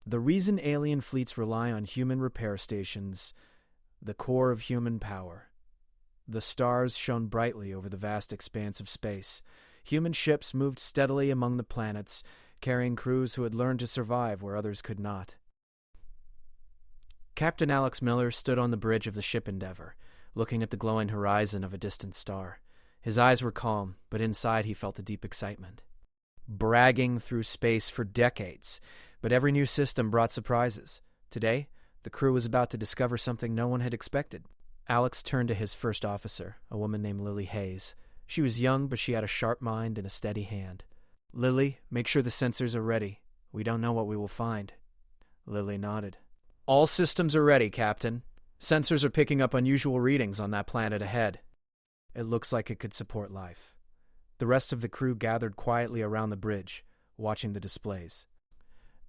The reason alien fleets rely on human repair stations, the core of human power. The stars shone brightly over the vast expanse of space. Human ships moved steadily among the planets, carrying crews who had learned to survive where others could not. Captain Alex Miller stood on the bridge of the ship Endeavour, looking at the glowing horizon of a distant star. His eyes were calm, but inside he felt a deep excitement. Bragging through space for decades, but every new system brought surprises. Today, the crew was about to discover something no one had expected. Alex turned to his first officer, a woman named Lily Hayes. She was young, but she had a sharp mind and a steady hand. "Lily, make sure the sensors are ready. We don't know what we will find." Lily nodded. "All systems are ready, Captain. Sensors are picking up unusual readings on that planet ahead. It looks like it could support life." The rest of the crew gathered quietly around the bridge, watching the displays.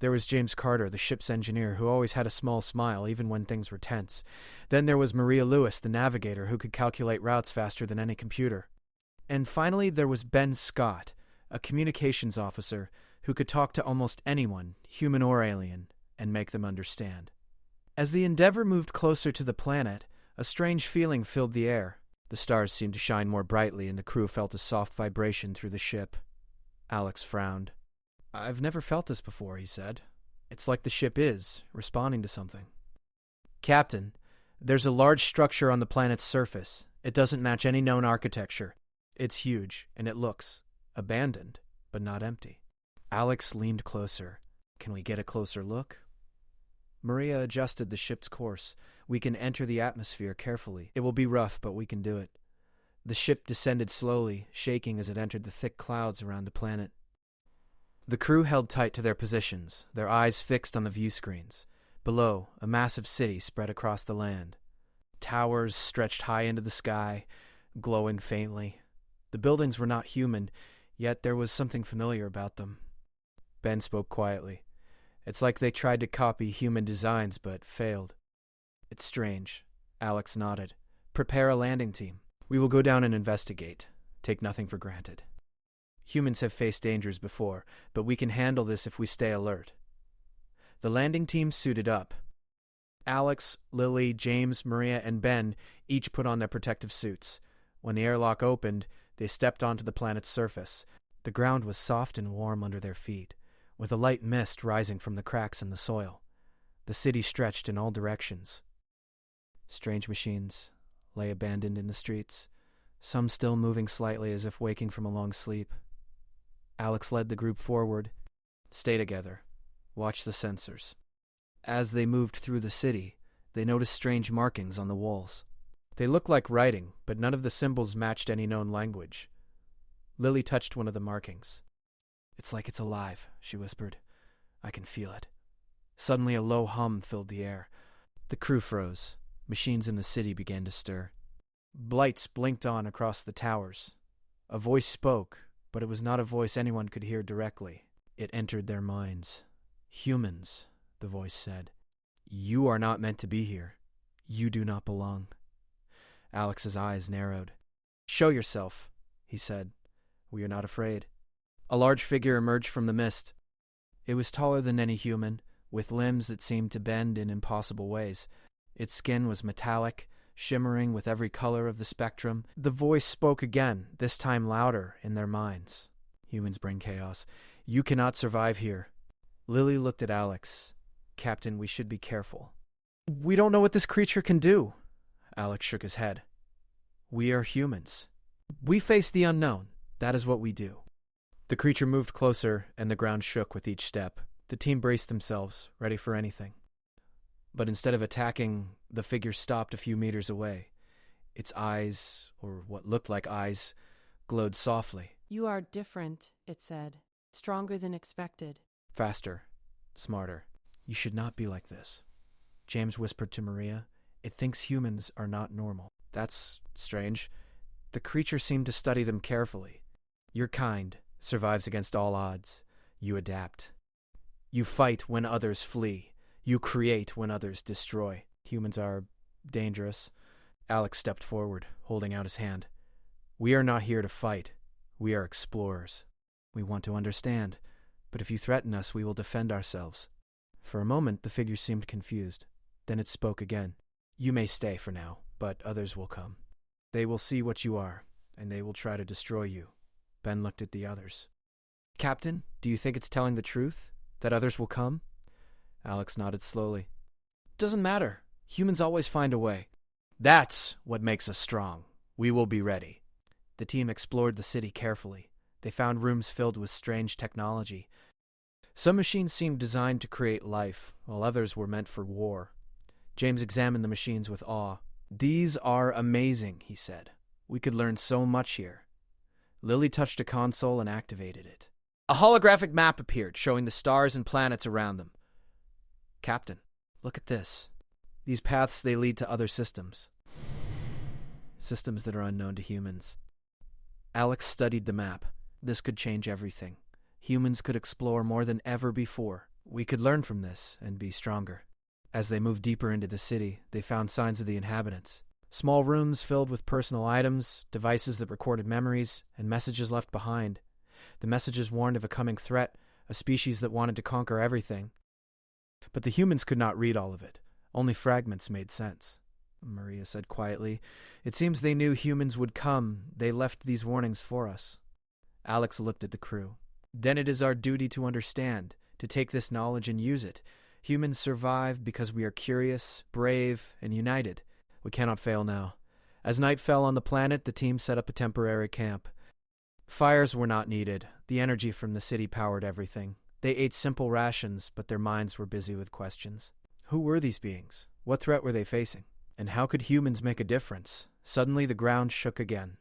There was James Carter, the ship's engineer, who always had a small smile even when things were tense. Then there was Maria Lewis, the navigator, who could calculate routes faster than any computer. And finally there was Ben Scott, a communications officer who could talk to almost anyone, human or alien, and make them understand. As the Endeavour moved closer to the planet, a strange feeling filled the air. The stars seemed to shine more brightly, and the crew felt a soft vibration through the ship. Alex frowned. "I've never felt this before," he said. "It's like the ship is responding to something." "Captain, there's a large structure on the planet's surface. It doesn't match any known architecture. It's huge, and it looks abandoned, but not empty." Alex leaned closer. "Can we get a closer look?" Maria adjusted the ship's course. "We can enter the atmosphere carefully. It will be rough, but we can do it." The ship descended slowly, shaking as it entered the thick clouds around the planet. The crew held tight to their positions, their eyes fixed on the view screens. Below, a massive city spread across the land. Towers stretched high into the sky, glowing faintly. The buildings were not human, yet there was something familiar about them. Ben spoke quietly. "It's like they tried to copy human designs, but failed." "It's strange." Alex nodded. "Prepare a landing team. We will go down and investigate. Take nothing for granted. Humans have faced dangers before, but we can handle this if we stay alert." The landing team suited up. Alex, Lily, James, Maria, and Ben each put on their protective suits. When the airlock opened, they stepped onto the planet's surface. The ground was soft and warm under their feet, with a light mist rising from the cracks in the soil. The city stretched in all directions. Strange machines lay abandoned in the streets, some still moving slightly as if waking from a long sleep. Alex led the group forward. "Stay together. Watch the sensors." As they moved through the city, they noticed strange markings on the walls. They looked like writing, but none of the symbols matched any known language. Lily touched one of the markings. "It's like it's alive," she whispered. "I can feel it." Suddenly a low hum filled the air. The crew froze. Machines in the city began to stir. Lights blinked on across the towers. A voice spoke, but it was not a voice anyone could hear directly. It entered their minds. "Humans," the voice said. "You are not meant to be here. You do not belong." Alex's eyes narrowed. "Show yourself," he said. "We are not afraid." A large figure emerged from the mist. It was taller than any human, with limbs that seemed to bend in impossible ways. Its skin was metallic, shimmering with every color of the spectrum. The voice spoke again, this time louder, in their minds. "Humans bring chaos. You cannot survive here." Lily looked at Alex. "Captain, we should be careful." "We don't know what this creature can do." Alex shook his head. "We are humans. We face the unknown. That is what we do." The creature moved closer, and the ground shook with each step. The team braced themselves, ready for anything. But instead of attacking, the figure stopped a few meters away. Its eyes, or what looked like eyes, glowed softly. "You are different," it said. "Stronger than expected." Faster. Smarter. "You should not be like this." James whispered to Maria. "It thinks humans are not normal." "That's strange." The creature seemed to study them carefully. "Your kind survives against all odds. You adapt. You fight when others flee. You create when others destroy. Humans are dangerous." Alex stepped forward, holding out his hand. "We are not here to fight. We are explorers. We want to understand, but if you threaten us, we will defend ourselves." For a moment, the figure seemed confused. Then it spoke again. You may stay for now, but others will come. They will see what you are, and they will try to destroy you. Ben looked at the others. Captain, do you think it's telling the truth? That others will come? Alex nodded slowly. Doesn't matter. Humans always find a way. That's what makes us strong. We will be ready. The team explored the city carefully. They found rooms filled with strange technology. Some machines seemed designed to create life, while others were meant for war. James examined the machines with awe. These are amazing, he said. We could learn so much here. Lily touched a console and activated it. A holographic map appeared, showing the stars and planets around them. Captain, look at this. These paths, they lead to other systems. Systems that are unknown to humans. Alex studied the map. This could change everything. Humans could explore more than ever before. We could learn from this and be stronger. As they moved deeper into the city, they found signs of the inhabitants. Small rooms filled with personal items, devices that recorded memories, and messages left behind. The messages warned of a coming threat, a species that wanted to conquer everything. But the humans could not read all of it. Only fragments made sense. Maria said quietly, It seems they knew humans would come. They left these warnings for us. Alex looked at the crew. Then it is our duty to understand, to take this knowledge and use it. Humans survive because we are curious, brave, and united. We cannot fail now. As night fell on the planet, the team set up a temporary camp. Fires were not needed. The energy from the city powered everything. They ate simple rations, but their minds were busy with questions. Who were these beings? What threat were they facing? And how could humans make a difference? Suddenly the ground shook again.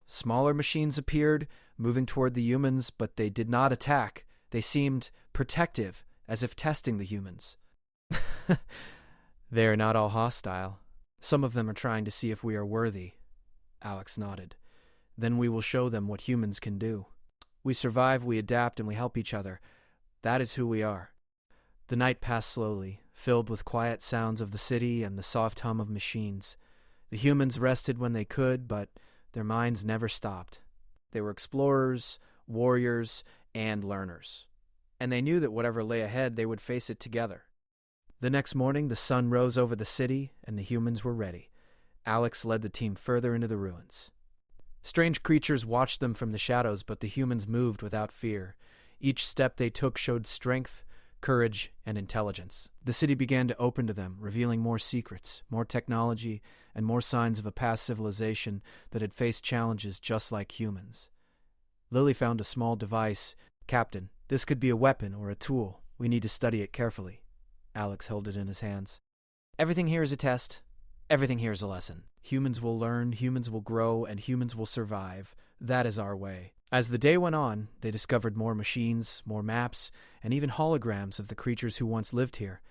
Smaller machines appeared, moving toward the humans, but they did not attack. They seemed protective, as if testing the humans. They are not all hostile. Some of them are trying to see if we are worthy. Alex nodded. Then we will show them what humans can do. We survive, we adapt, and we help each other. That is who we are. The night passed slowly, filled with quiet sounds of the city and the soft hum of machines. The humans rested when they could, but their minds never stopped. They were explorers, warriors, and learners. And they knew that whatever lay ahead, they would face it together. The next morning, the sun rose over the city, and the humans were ready. Alex led the team further into the ruins. Strange creatures watched them from the shadows, but the humans moved without fear. Each step they took showed strength, courage, and intelligence. The city began to open to them, revealing more secrets, more technology, and more signs of a past civilization that had faced challenges just like humans. Lily found a small device. Captain, this could be a weapon or a tool. We need to study it carefully. Alex held it in his hands. Everything here is a test. Everything here is a lesson. Humans will learn, humans will grow, and humans will survive. That is our way. As the day went on, they discovered more machines, more maps, and even holograms of the creatures who once lived here.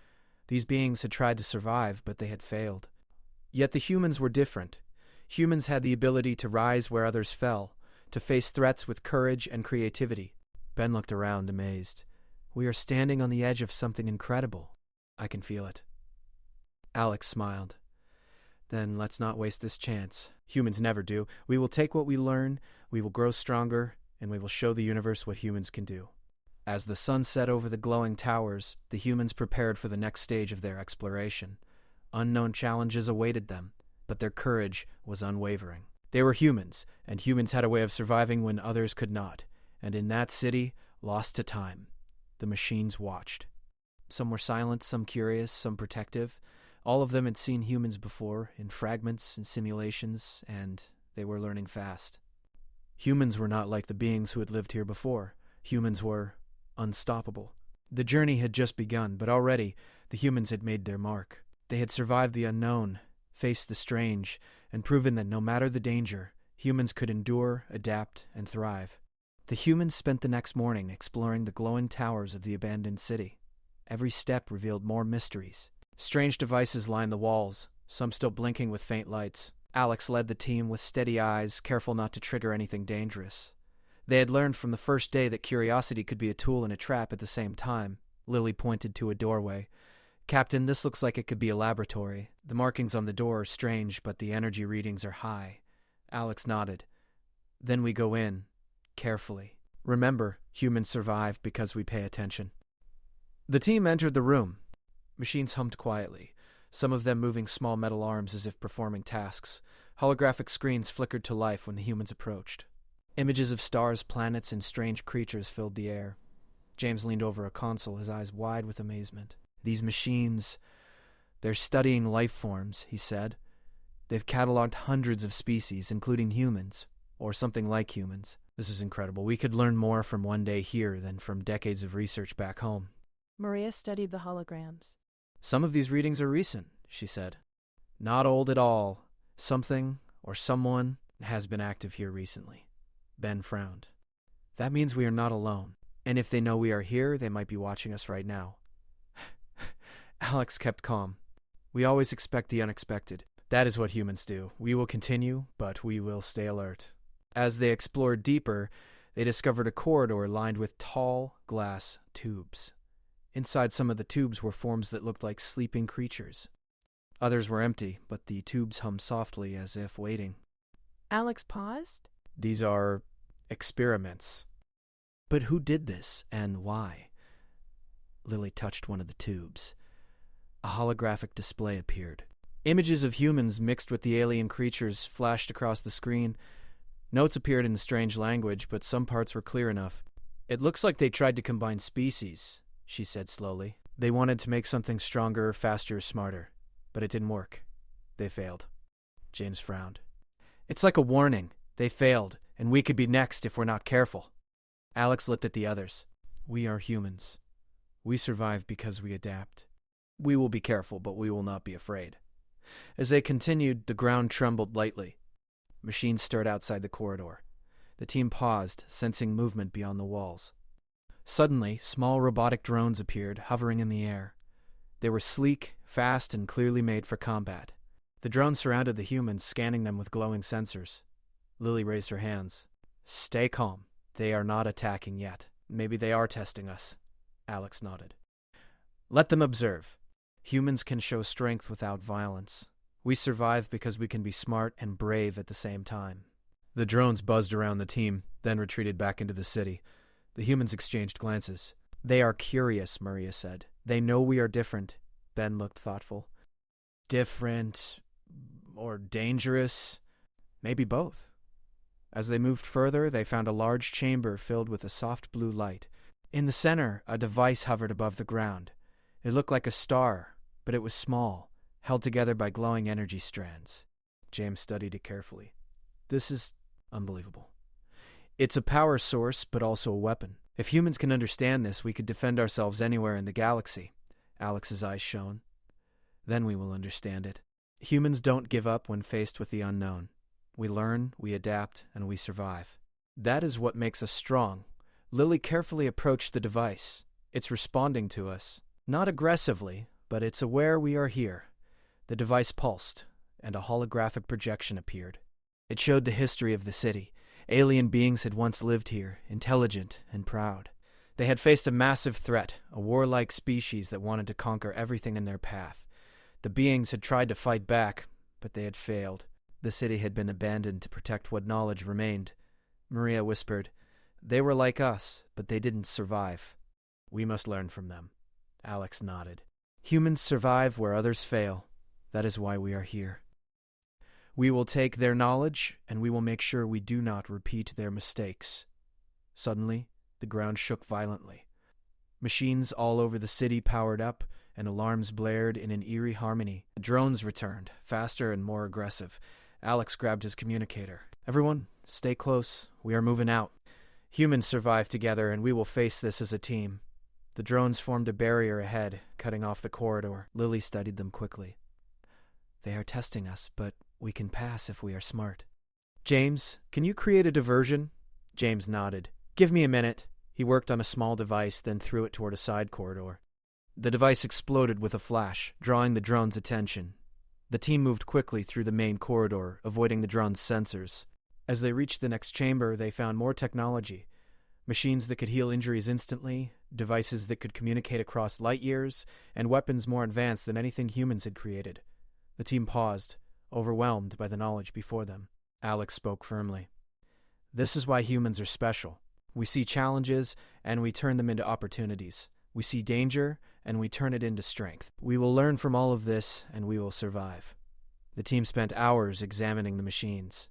These beings had tried to survive, but they had failed. Yet the humans were different. Humans had the ability to rise where others fell, to face threats with courage and creativity. Ben looked around, amazed. We are standing on the edge of something incredible. I can feel it. Alex smiled. Then let's not waste this chance. Humans never do. We will take what we learn, we will grow stronger, and we will show the universe what humans can do. As the sun set over the glowing towers, the humans prepared for the next stage of their exploration. Unknown challenges awaited them, but their courage was unwavering. They were humans, and humans had a way of surviving when others could not. And in that city, lost to time, the machines watched. Some were silent, some curious, some protective. All of them had seen humans before, in fragments and simulations, and they were learning fast. Humans were not like the beings who had lived here before. Humans were unstoppable. The journey had just begun, but already the humans had made their mark. They had survived the unknown, faced the strange, and proven that no matter the danger, humans could endure, adapt, and thrive. The humans spent the next morning exploring the glowing towers of the abandoned city. Every step revealed more mysteries. Strange devices lined the walls, some still blinking with faint lights. Alex led the team with steady eyes, careful not to trigger anything dangerous. They had learned from the first day that curiosity could be a tool and a trap at the same time. Lily pointed to a doorway. Captain, this looks like it could be a laboratory. The markings on the door are strange, but the energy readings are high. Alex nodded. Then we go in, carefully. Remember, humans survive because we pay attention. The team entered the room. Machines hummed quietly, some of them moving small metal arms as if performing tasks. Holographic screens flickered to life when the humans approached. Images of stars, planets, and strange creatures filled the air. James leaned over a console, his eyes wide with amazement. These machines, they're studying life forms, he said. They've cataloged hundreds of species, including humans, or something like humans. This is incredible. We could learn more from one day here than from decades of research back home. Maria studied the holograms. Some of these readings are recent, she said. Not old at all. Something or someone has been active here recently. Ben frowned. That means we are not alone. And if they know we are here, they might be watching us right now. Alex kept calm. We always expect the unexpected. That is what humans do. We will continue, but we will stay alert. As they explored deeper, they discovered a corridor lined with tall glass tubes. Inside some of the tubes were forms that looked like sleeping creatures. Others were empty, but the tubes hummed softly as if waiting. Alex paused. These are experiments. But who did this, and why? Lily touched one of the tubes. A holographic display appeared. Images of humans mixed with the alien creatures flashed across the screen. Notes appeared in strange language, but some parts were clear enough. It looks like they tried to combine species, she said slowly. They wanted to make something stronger, faster, smarter. But it didn't work. They failed. James frowned. It's like a warning. They failed, and we could be next if we're not careful. Alex looked at the others. We are humans. We survive because we adapt. We will be careful, but we will not be afraid. As they continued, the ground trembled lightly. Machines stirred outside the corridor. The team paused, sensing movement beyond the walls. Suddenly, small robotic drones appeared, hovering in the air. They were sleek, fast, and clearly made for combat. The drones surrounded the humans, scanning them with glowing sensors. Lily raised her hands. Stay calm. They are not attacking yet. Maybe they are testing us. Alex nodded. Let them observe. Humans can show strength without violence. We survive because we can be smart and brave at the same time. The drones buzzed around the team, then retreated back into the city. The humans exchanged glances. They are curious, Maria said. They know we are different. Ben looked thoughtful. Different or dangerous? Maybe both. As they moved further, they found a large chamber filled with a soft blue light. In the center, a device hovered above the ground. It looked like a star, but it was small, held together by glowing energy strands. James studied it carefully. This is unbelievable. It's a power source, but also a weapon. If humans can understand this, we could defend ourselves anywhere in the galaxy. Alex's eyes shone. Then we will understand it. Humans don't give up when faced with the unknown. We learn, we adapt, and we survive. That is what makes us strong. Lily carefully approached the device. It's responding to us. Not aggressively, but it's aware we are here. The device pulsed, and a holographic projection appeared. It showed the history of the city. Alien beings had once lived here, intelligent and proud. They had faced a massive threat, a warlike species that wanted to conquer everything in their path. The beings had tried to fight back, but they had failed. The city had been abandoned to protect what knowledge remained. Maria whispered, They were like us, but they didn't survive. We must learn from them. Alex nodded. Humans survive where others fail. That is why we are here. We will take their knowledge, and we will make sure we do not repeat their mistakes. Suddenly, the ground shook violently. Machines all over the city powered up, and alarms blared in an eerie harmony. Drones returned, faster and more aggressive. Alex grabbed his communicator. Everyone, stay close. We are moving out. Humans survive together, and we will face this as a team. The drones formed a barrier ahead, cutting off the corridor. Lily studied them quickly. They are testing us, but we can pass if we are smart. James, can you create a diversion? James nodded. Give me a minute. He worked on a small device, then threw it toward a side corridor. The device exploded with a flash, drawing the drone's attention. The team moved quickly through the main corridor, avoiding the drone's sensors. As they reached the next chamber, they found more technology. Machines that could heal injuries instantly, devices that could communicate across light years, and weapons more advanced than anything humans had created. The team paused, overwhelmed by the knowledge before them. Alex spoke firmly. This is why humans are special. We see challenges, and we turn them into opportunities. We see danger, and we turn it into strength. We will learn from all of this, and we will survive. The team spent hours examining the machines.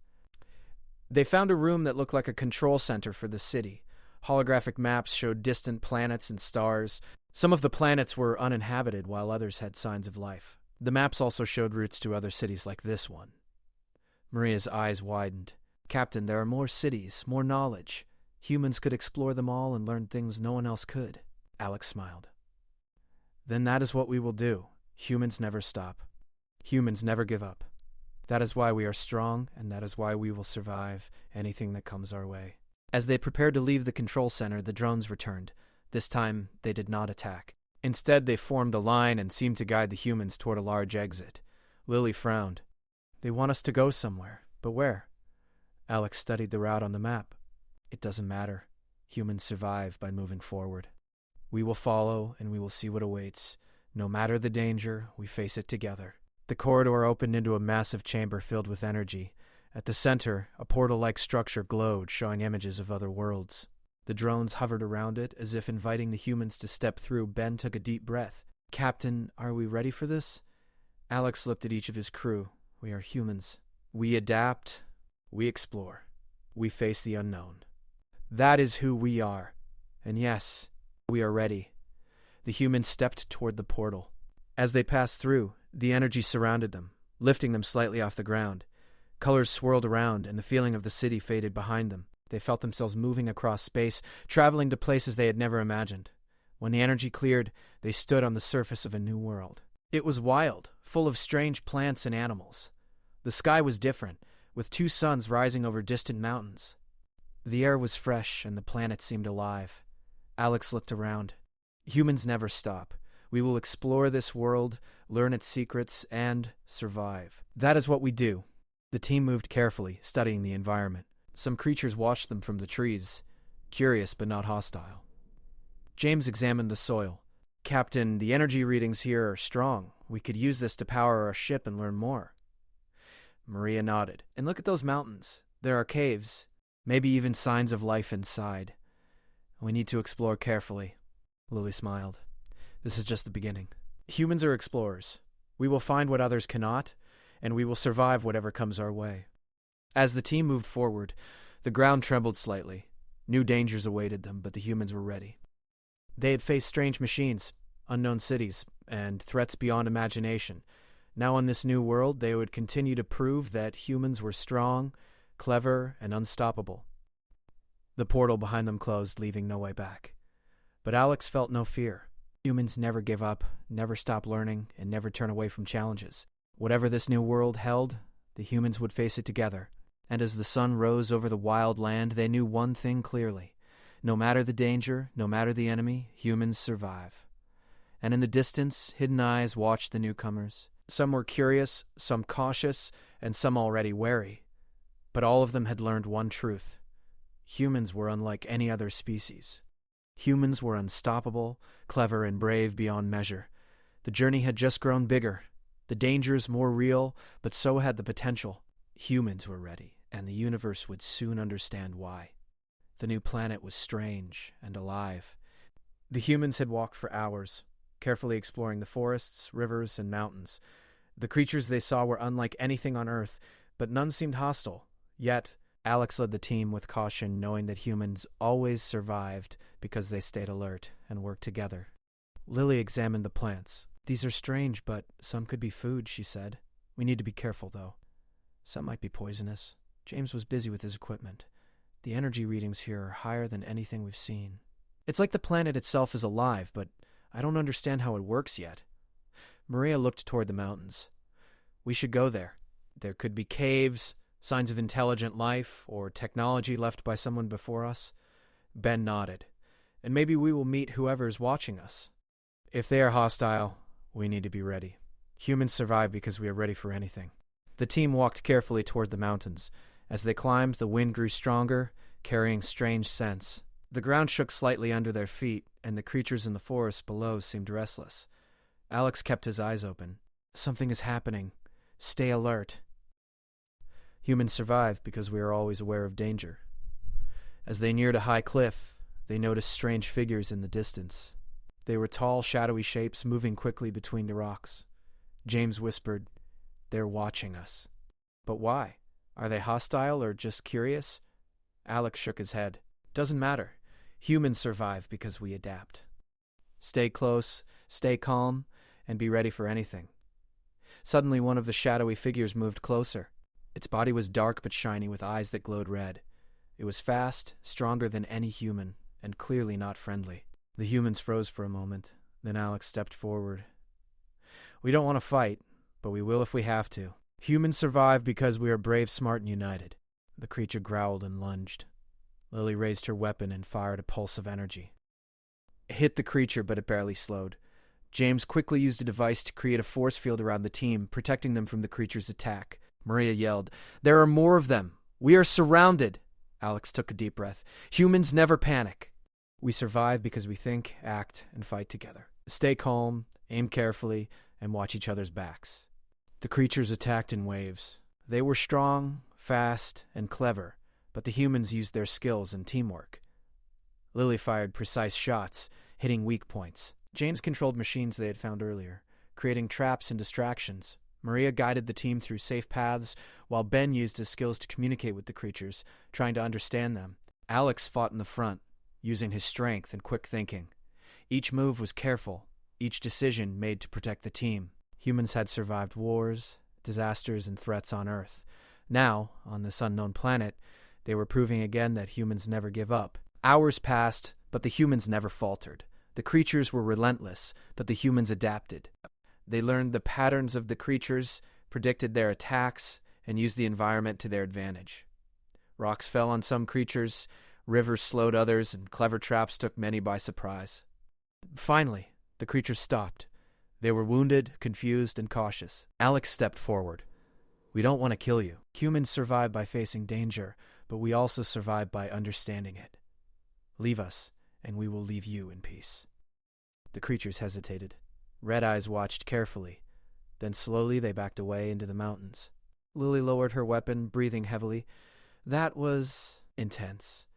They found a room that looked like a control center for the city. Holographic maps showed distant planets and stars. Some of the planets were uninhabited, while others had signs of life. The maps also showed routes to other cities like this one. Maria's eyes widened. Captain, there are more cities, more knowledge. Humans could explore them all and learn things no one else could. Alex smiled. Then that is what we will do. Humans never stop. Humans never give up. That is why we are strong, and that is why we will survive anything that comes our way. As they prepared to leave the control center, the drones returned. This time, they did not attack. Instead, they formed a line and seemed to guide the humans toward a large exit. Lily frowned. They want us to go somewhere, but where? Alex studied the route on the map. It doesn't matter. Humans survive by moving forward. We will follow, and we will see what awaits. No matter the danger, we face it together. The corridor opened into a massive chamber filled with energy. At the center, a portal-like structure glowed, showing images of other worlds. The drones hovered around it, as if inviting the humans to step through. Ben took a deep breath. Captain, are we ready for this? Alex looked at each of his crew. We are humans. We adapt. We explore. We face the unknown. That is who we are. And yes, we are ready. The humans stepped toward the portal. As they passed through, the energy surrounded them, lifting them slightly off the ground. Colors swirled around, and the feeling of the city faded behind them. They felt themselves moving across space, traveling to places they had never imagined. When the energy cleared, they stood on the surface of a new world. It was wild, full of strange plants and animals. The sky was different, with 2 suns rising over distant mountains. The air was fresh, and the planet seemed alive. Alex looked around. Humans never stop. We will explore this world, learn its secrets, and survive. That is what we do. The team moved carefully, studying the environment. Some creatures watched them from the trees, curious but not hostile. James examined the soil. Captain, the energy readings here are strong. We could use this to power our ship and learn more. Maria nodded. And look at those mountains. There are caves, maybe even signs of life inside. We need to explore carefully. Lily smiled. This is just the beginning. Humans are explorers. We will find what others cannot, and we will survive whatever comes our way. As the team moved forward, the ground trembled slightly. New dangers awaited them, but the humans were ready. They had faced strange machines, unknown cities, and threats beyond imagination. Now in this new world, they would continue to prove that humans were strong, clever, and unstoppable. The portal behind them closed, leaving no way back. But Alex felt no fear. Humans never give up, never stop learning, and never turn away from challenges. Whatever this new world held, the humans would face it together. And as the sun rose over the wild land, they knew one thing clearly. No matter the danger, no matter the enemy, humans survive. And in the distance, hidden eyes watched the newcomers. Some were curious, some cautious, and some already wary. But all of them had learned one truth. Humans were unlike any other species. Humans were unstoppable, clever, and brave beyond measure. The journey had just grown bigger, the dangers more real, but so had the potential. Humans were ready, and the universe would soon understand why. The new planet was strange and alive. The humans had walked for hours, carefully exploring the forests, rivers, and mountains. The creatures they saw were unlike anything on Earth, but none seemed hostile. Yet, Alex led the team with caution, knowing that humans always survived because they stayed alert and worked together. Lily examined the plants. These are strange, but some could be food, she said. We need to be careful, though. Some might be poisonous. James was busy with his equipment. The energy readings here are higher than anything we've seen. It's like the planet itself is alive, but I don't understand how it works yet. Maria looked toward the mountains. We should go there. There could be caves, signs of intelligent life, or technology left by someone before us. Ben nodded. And maybe we will meet whoever is watching us. If they are hostile, we need to be ready. Humans survive because we are ready for anything. The team walked carefully toward the mountains. As they climbed, the wind grew stronger, carrying strange scents. The ground shook slightly under their feet, and the creatures in the forest below seemed restless. Alex kept his eyes open. Something is happening. Stay alert. Humans survive because we are always aware of danger. As they neared a high cliff, they noticed strange figures in the distance. They were tall, shadowy shapes moving quickly between the rocks. James whispered, "They're watching us." "But why? Are they hostile or just curious?" Alex shook his head. "Doesn't matter. Humans survive because we adapt. Stay close, stay calm, and be ready for anything." Suddenly, one of the shadowy figures moved closer. Its body was dark but shiny, with eyes that glowed red. It was fast, stronger than any human, and clearly not friendly. The humans froze for a moment. Then Alex stepped forward. "We don't want to fight, but we will if we have to. Humans survive because we are brave, smart, and united." The creature growled and lunged. Lily raised her weapon and fired a pulse of energy. It hit the creature, but it barely slowed. James quickly used a device to create a force field around the team, protecting them from the creature's attack. Maria yelled, "There are more of them! We are surrounded!" Alex took a deep breath. "Humans never panic. We survive because we think, act, and fight together. Stay calm, aim carefully, and watch each other's backs." The creatures attacked in waves. They were strong, fast, and clever, but the humans used their skills and teamwork. Lily fired precise shots, hitting weak points. James controlled machines they had found earlier, creating traps and distractions. Maria guided the team through safe paths, while Ben used his skills to communicate with the creatures, trying to understand them. Alex fought in the front, using his strength and quick thinking. Each move was careful, each decision made to protect the team. Humans had survived wars, disasters, and threats on Earth. Now, on this unknown planet, they were proving again that humans never give up. Hours passed, but the humans never faltered. The creatures were relentless, but the humans adapted. They learned the patterns of the creatures, predicted their attacks, and used the environment to their advantage. Rocks fell on some creatures, rivers slowed others, and clever traps took many by surprise. Finally, the creatures stopped. They were wounded, confused, and cautious. Alex stepped forward. "We don't want to kill you. Humans survive by facing danger, but we also survive by understanding it. Leave us, and we will leave you in peace." The creatures hesitated. Red Eyes watched carefully. Then slowly they backed away into the mountains. Lily lowered her weapon, breathing heavily. "That was intense.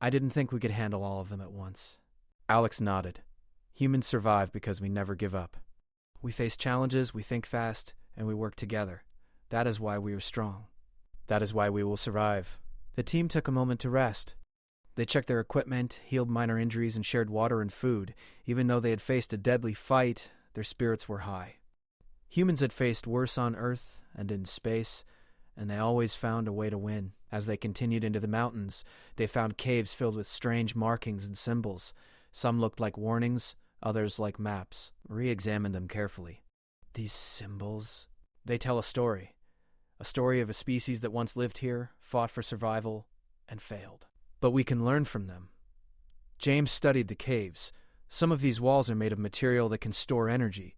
I didn't think we could handle all of them at once." Alex nodded. "Humans survive because we never give up. We face challenges, we think fast, and we work together. That is why we are strong. That is why we will survive." The team took a moment to rest. They checked their equipment, healed minor injuries, and shared water and food. Even though they had faced a deadly fight, their spirits were high. Humans had faced worse on Earth and in space, and they always found a way to win. As they continued into the mountains, they found caves filled with strange markings and symbols. Some looked like warnings, others like maps. Marie examined them carefully. "These symbols, they tell a story of a species that once lived here, fought for survival, and failed. But we can learn from them." James studied the caves. Some of these walls are made of material that can store energy.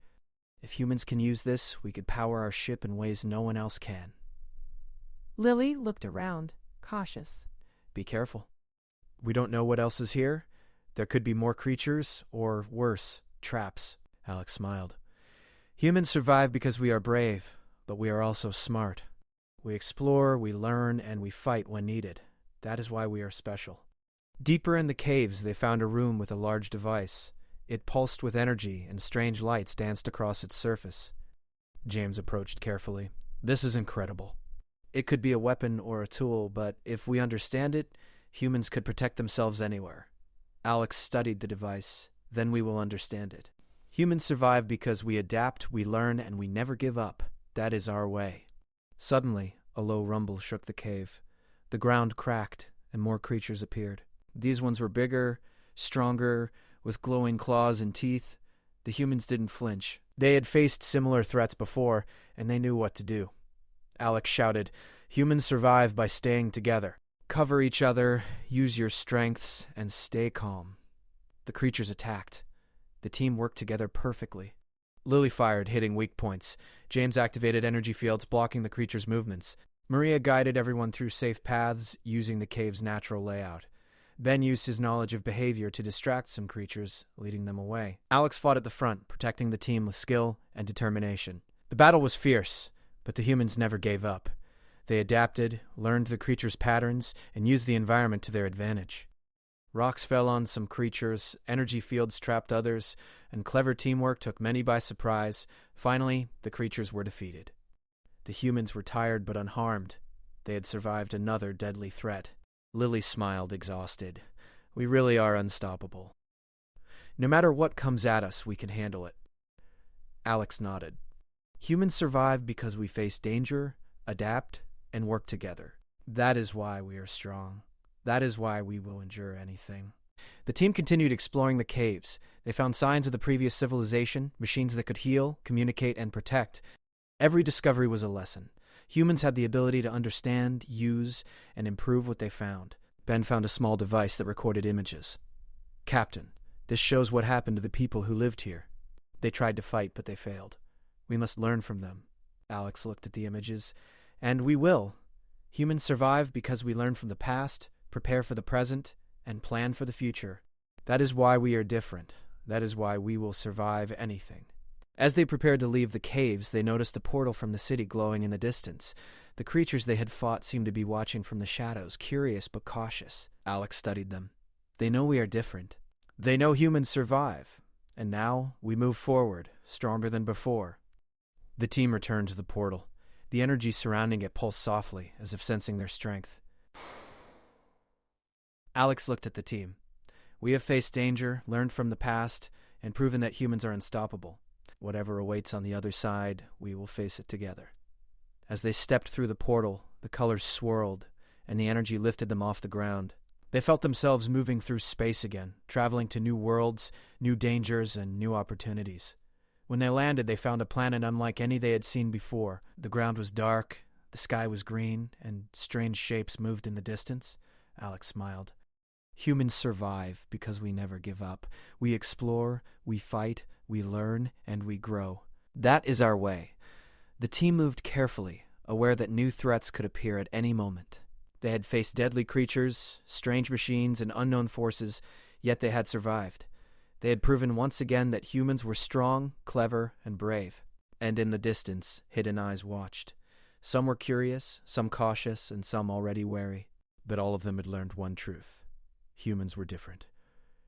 If humans can use this, we could power our ship in ways no one else can. Lily looked around, cautious. "Be careful. We don't know what else is here. There could be more creatures, or worse, traps." Alex smiled. "Humans survive because we are brave, but we are also smart. We explore, we learn, and we fight when needed. That is why we are special." Deeper in the caves, they found a room with a large device. It pulsed with energy, and strange lights danced across its surface. James approached carefully. "This is incredible. It could be a weapon or a tool, but if we understand it, humans could protect themselves anywhere." Alex studied the device. "Then we will understand it. Humans survive because we adapt, we learn, and we never give up. That is our way." Suddenly, a low rumble shook the cave. The ground cracked, and more creatures appeared. These ones were bigger, stronger, with glowing claws and teeth. The humans didn't flinch. They had faced similar threats before, and they knew what to do. Alex shouted, "Humans survive by staying together. Cover each other, use your strengths, and stay calm." The creatures attacked. The team worked together perfectly. Lily fired, hitting weak points. James activated energy fields, blocking the creatures' movements. Maria guided everyone through safe paths, using the cave's natural layout. Ben used his knowledge of behavior to distract some creatures, leading them away. Alex fought at the front, protecting the team with skill and determination. The battle was fierce, but the humans never gave up. They adapted, learned the creatures' patterns, and used the environment to their advantage. Rocks fell on some creatures, energy fields trapped others, and clever teamwork took many by surprise. Finally, the creatures were defeated. The humans were tired but unharmed. They had survived another deadly threat. Lily smiled, exhausted. We really are unstoppable. No matter what comes at us, we can handle it. Alex nodded. Humans survive because we face danger, adapt, and work together. That is why we are strong. That is why we will endure anything. The team continued exploring the caves. They found signs of the previous civilization, machines that could heal, communicate, and protect. Every discovery was a lesson. Humans had the ability to understand, use, and improve what they found. Ben found a small device that recorded images. Captain, this shows what happened to the people who lived here. They tried to fight, but they failed. We must learn from them. Alex looked at the images. And we will. Humans survive because we learn from the past, prepare for the present, and plan for the future. That is why we are different. That is why we will survive anything. As they prepared to leave the caves, they noticed the portal from the city glowing in the distance. The creatures they had fought seemed to be watching from the shadows, curious but cautious. Alex studied them. They know we are different. They know humans survive. And now we move forward, stronger than before. The team returned to the portal. The energy surrounding it pulsed softly, as if sensing their strength. Alex looked at the team. We have faced danger, learned from the past, and proven that humans are unstoppable. Whatever awaits on the other side, we will face it together. As they stepped through the portal, the colors swirled, and the energy lifted them off the ground. They felt themselves moving through space again, traveling to new worlds, new dangers, and new opportunities. When they landed, they found a planet unlike any they had seen before. The ground was dark, the sky was green, and strange shapes moved in the distance. Alex smiled. Humans survive because we never give up. We explore, we fight, we learn, and we grow. That is our way. The team moved carefully, aware that new threats could appear at any moment. They had faced deadly creatures, strange machines, and unknown forces, yet they had survived. They had proven once again that humans were strong, clever, and brave. And in the distance, hidden eyes watched. Some were curious, some cautious, and some already wary. But all of them had learned one truth. Humans were different.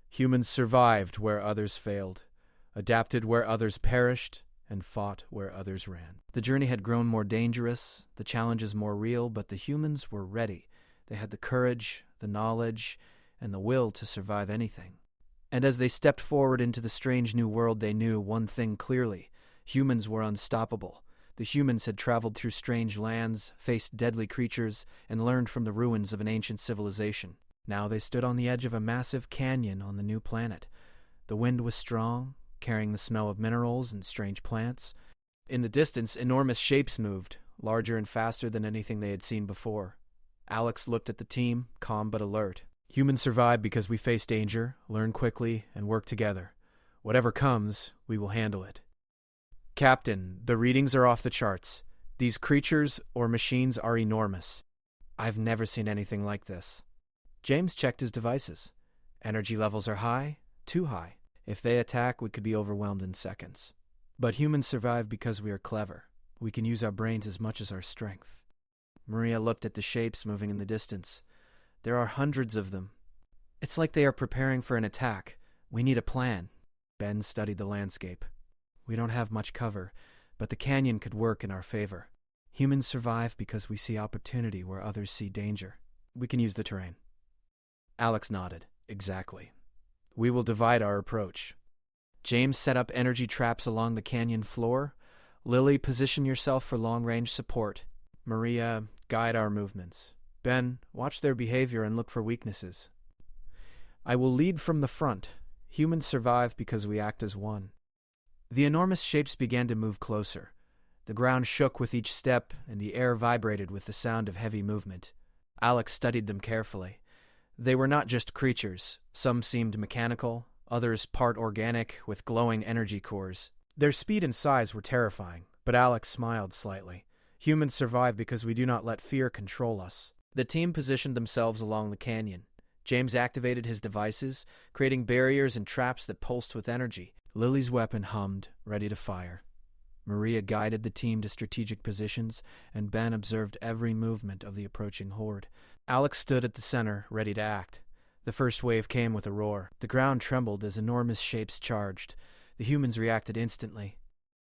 Humans survived where others failed, adapted where others perished, and fought where others ran. The journey had grown more dangerous, the challenges more real, but the humans were ready. They had the courage, the knowledge, and the will to survive anything. And as they stepped forward into the strange new world, they knew one thing clearly. Humans were unstoppable. The humans had traveled through strange lands, faced deadly creatures, and learned from the ruins of an ancient civilization. Now they stood on the edge of a massive canyon on the new planet. The wind was strong, carrying the smell of minerals and strange plants. In the distance, enormous shapes moved, larger and faster than anything they had seen before. Alex looked at the team, calm but alert. Humans survive because we face danger, learn quickly, and work together. Whatever comes, we will handle it. Captain, the readings are off the charts. These creatures or machines are enormous. I've never seen anything like this. James checked his devices. Energy levels are high, too high. If they attack, we could be overwhelmed in seconds. But humans survive because we are clever. We can use our brains as much as our strength. Maria looked at the shapes moving in the distance. There are hundreds of them. It's like they are preparing for an attack. We need a plan. Ben studied the landscape. We don't have much cover, but the canyon could work in our favor. Humans survive because we see opportunity where others see danger. We can use the terrain. Alex nodded. Exactly. We will divide our approach. James set up energy traps along the canyon floor. Lily, position yourself for long-range support. Maria, guide our movements. Ben, watch their behavior and look for weaknesses. I will lead from the front. Humans survive because we act as one. The enormous shapes began to move closer. The ground shook with each step, and the air vibrated with the sound of heavy movement. Alex studied them carefully. They were not just creatures. Some seemed mechanical, others part organic, with glowing energy cores. Their speed and size were terrifying, but Alex smiled slightly. Humans survive because we do not let fear control us. The team positioned themselves along the canyon. James activated his devices, creating barriers and traps that pulsed with energy. Lily's weapon hummed, ready to fire. Maria guided the team to strategic positions, and Ben observed every movement of the approaching horde. Alex stood at the center, ready to act. The first wave came with a roar. The ground trembled as enormous shapes charged. The humans reacted instantly.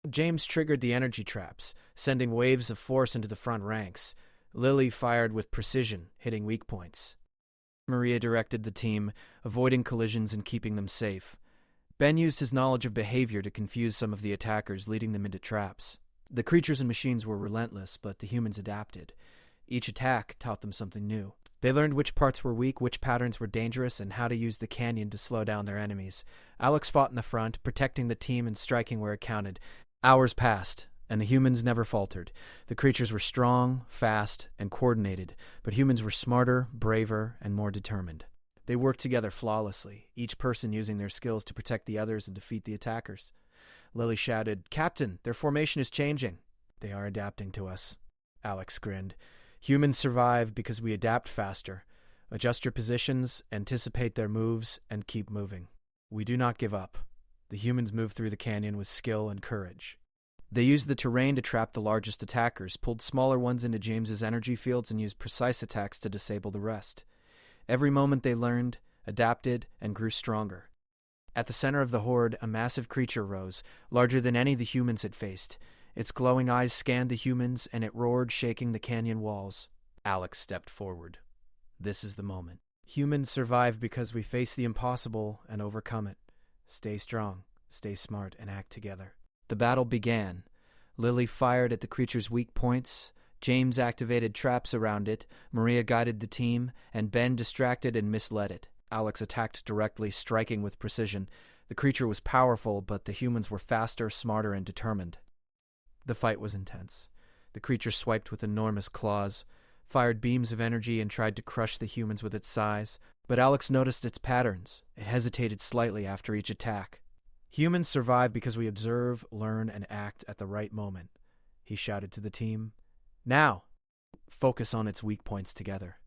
James triggered the energy traps, sending waves of force into the front ranks. Lily fired with precision, hitting weak points. Maria directed the team, avoiding collisions and keeping them safe. Ben used his knowledge of behavior to confuse some of the attackers, leading them into traps. The creatures and machines were relentless, but the humans adapted. Each attack taught them something new. They learned which parts were weak, which patterns were dangerous, and how to use the canyon to slow down their enemies. Alex fought in the front, protecting the team and striking where it counted. Hours passed, and the humans never faltered. The creatures were strong, fast, and coordinated, but humans were smarter, braver, and more determined. They worked together flawlessly, each person using their skills to protect the others and defeat the attackers. Lily shouted, "Captain, their formation is changing." "They are adapting to us." Alex grinned. "Humans survive because we adapt faster, adjust your positions, anticipate their moves, and keep moving. We do not give up." The humans moved through the canyon with skill and courage. They used the terrain to trap the largest attackers, pulled smaller ones into James's energy fields, and used precise attacks to disable the rest. Every moment they learned, adapted, and grew stronger. At the center of the horde, a massive creature rose, larger than any the humans had faced. Its glowing eyes scanned the humans, and it roared, shaking the canyon walls. Alex stepped forward. "This is the moment. Humans survive because we face the impossible and overcome it. Stay strong, stay smart, and act together." The battle began. Lily fired at the creature's weak points. James activated traps around it. Maria guided the team, and Ben distracted and misled it. Alex attacked directly, striking with precision. The creature was powerful, but the humans were faster, smarter, and determined. The fight was intense. The creature swiped with enormous claws, fired beams of energy, and tried to crush the humans with its size. But Alex noticed its patterns. It hesitated slightly after each attack. "Humans survive because we observe, learn, and act at the right moment," he shouted to the team. "Now, focus on its weak points together."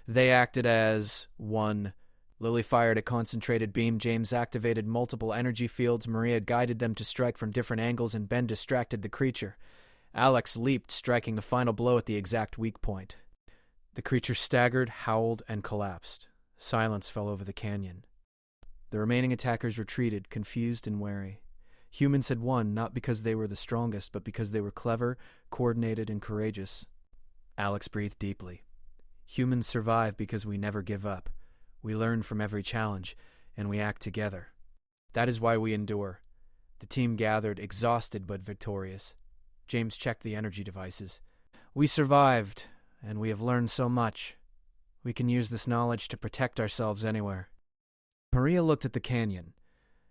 They acted as one. Lily fired a concentrated beam. James activated multiple energy fields. Maria guided them to strike from different angles, and Ben distracted the creature. Alex leaped, striking the final blow at the exact weak point. The creature staggered, howled, and collapsed. Silence fell over the canyon. The remaining attackers retreated, confused and wary. Humans had won, not because they were the strongest, but because they were clever, coordinated, and courageous. Alex breathed deeply. "Humans survive because we never give up. We learn from every challenge, and we act together. That is why we endure." The team gathered, exhausted but victorious. James checked the energy devices. "We survived, and we have learned so much. We can use this knowledge to protect ourselves anywhere." Maria looked at the canyon.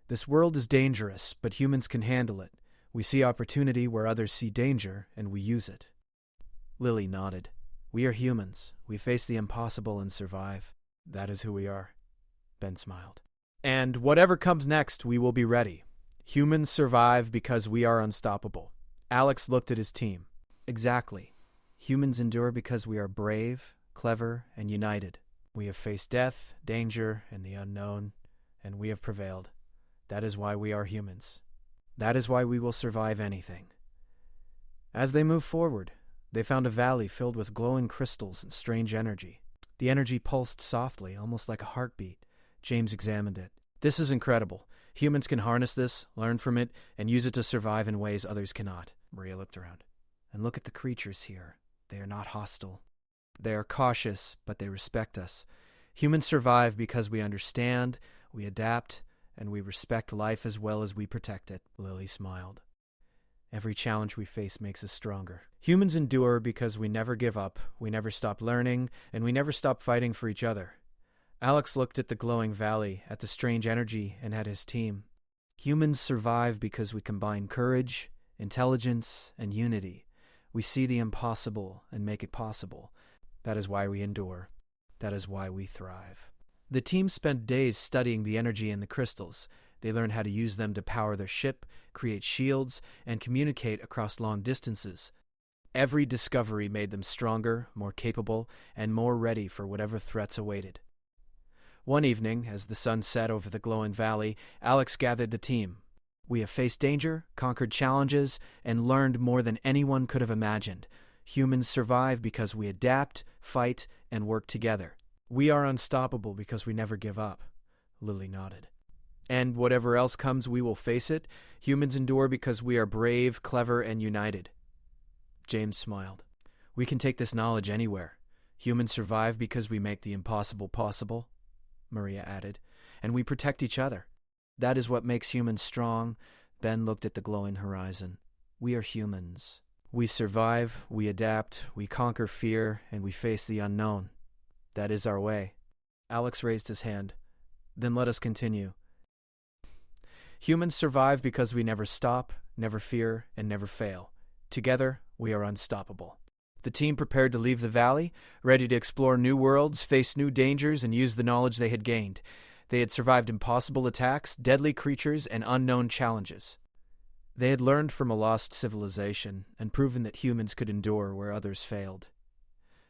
"This world is dangerous, but humans can handle it. We see opportunity where others see danger, and we use it." Lily nodded. "We are humans. We face the impossible and survive. That is who we are." Ben smiled. "And whatever comes next, we will be ready. Humans survive because we are unstoppable." Alex looked at his team. "Exactly. Humans endure because we are brave, clever, and united. We have faced death, danger, and the unknown, and we have prevailed. That is why we are humans. That is why we will survive anything." As they moved forward, they found a valley filled with glowing crystals and strange energy. The energy pulsed softly, almost like a heartbeat. James examined it. "This is incredible. Humans can harness this, learn from it, and use it to survive in ways others cannot." Maria looked around. "And look at the creatures here. They are not hostile. They are cautious, but they respect us. Humans survive because we understand, we adapt, and we respect life as well as we protect it." Lily smiled. "Every challenge we face makes us stronger. Humans endure because we never give up, we never stop learning, and we never stop fighting for each other." Alex looked at the glowing valley, at the strange energy, and at his team. "Humans survive because we combine courage, intelligence, and unity. We see the impossible and make it possible. That is why we endure. That is why we thrive." The team spent days studying the energy in the crystals. They learned how to use them to power their ship, create shields, and communicate across long distances. Every discovery made them stronger, more capable, and more ready for whatever threats awaited. One evening, as the sun set over the glowing valley, Alex gathered the team. "We have faced danger, conquered challenges, and learned more than anyone could have imagined. Humans survive because we adapt, fight, and work together. We are unstoppable because we never give up, Lily nodded. And whatever else comes, we will face it. Humans endure because we are brave, clever, and united. James smiled. We can take this knowledge anywhere. Humans survive because we make the impossible possible, Maria added. And we protect each other. That is what makes humans strong. Ben looked at the glowing horizon. We are humans. We survive, we adapt, we conquer fear, and we face the unknown. That is our way. Alex raised his hand. Then let us continue. Humans survive because we never stop, never fear, and never fail. Together, we are unstoppable. The team prepared to leave the valley, ready to explore new worlds, face new dangers, and use the knowledge they had gained. They had survived impossible attacks, deadly creatures, and unknown challenges. They had learned from a lost civilization and proven that humans could endure where others failed.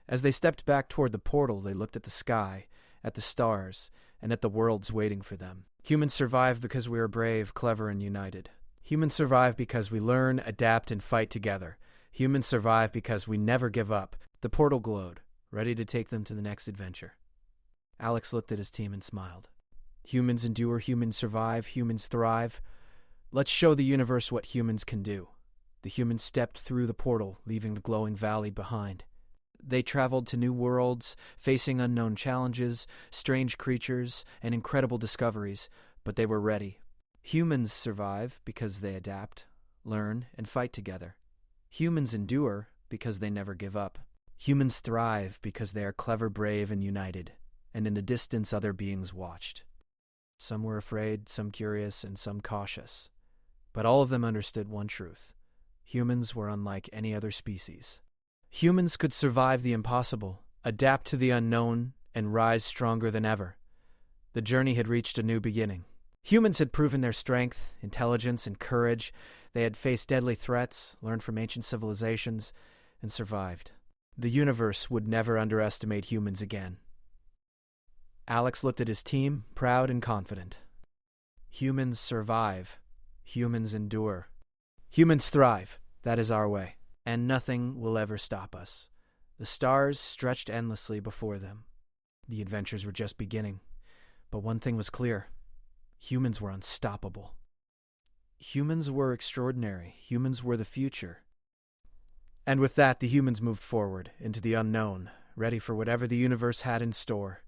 As they stepped back toward the portal, they looked at the sky, at the stars, and at the worlds waiting for them. Humans survive because we are brave, clever, and united. Humans survive because we learn, adapt, and fight together. Humans survive because we never give up. The portal glowed, ready to take them to the next adventure. Alex looked at his team and smiled. Humans endure, humans survive, humans thrive. Let's show the universe what humans can do. The humans stepped through the portal, leaving the glowing valley behind. They traveled to new worlds, facing unknown challenges, strange creatures, and incredible discoveries, but they were ready. Humans survive because they adapt, learn, and fight together. Humans endure because they never give up. Humans thrive because they are clever, brave, and united, and in the distance other beings watched. Some were afraid, some curious, and some cautious. But all of them understood one truth. Humans were unlike any other species. Humans could survive the impossible, adapt to the unknown, and rise stronger than ever. The journey had reached a new beginning. Humans had proven their strength, intelligence, and courage. They had faced deadly threats, learned from ancient civilizations, and survived. The universe would never underestimate humans again. Alex looked at his team, proud and confident. Humans survive. Humans endure. Humans thrive. That is our way. And nothing will ever stop us. The stars stretched endlessly before them. The adventures were just beginning. But one thing was clear. Humans were unstoppable. Humans were extraordinary. Humans were the future. And with that, the humans moved forward into the unknown, ready for whatever the universe had in store.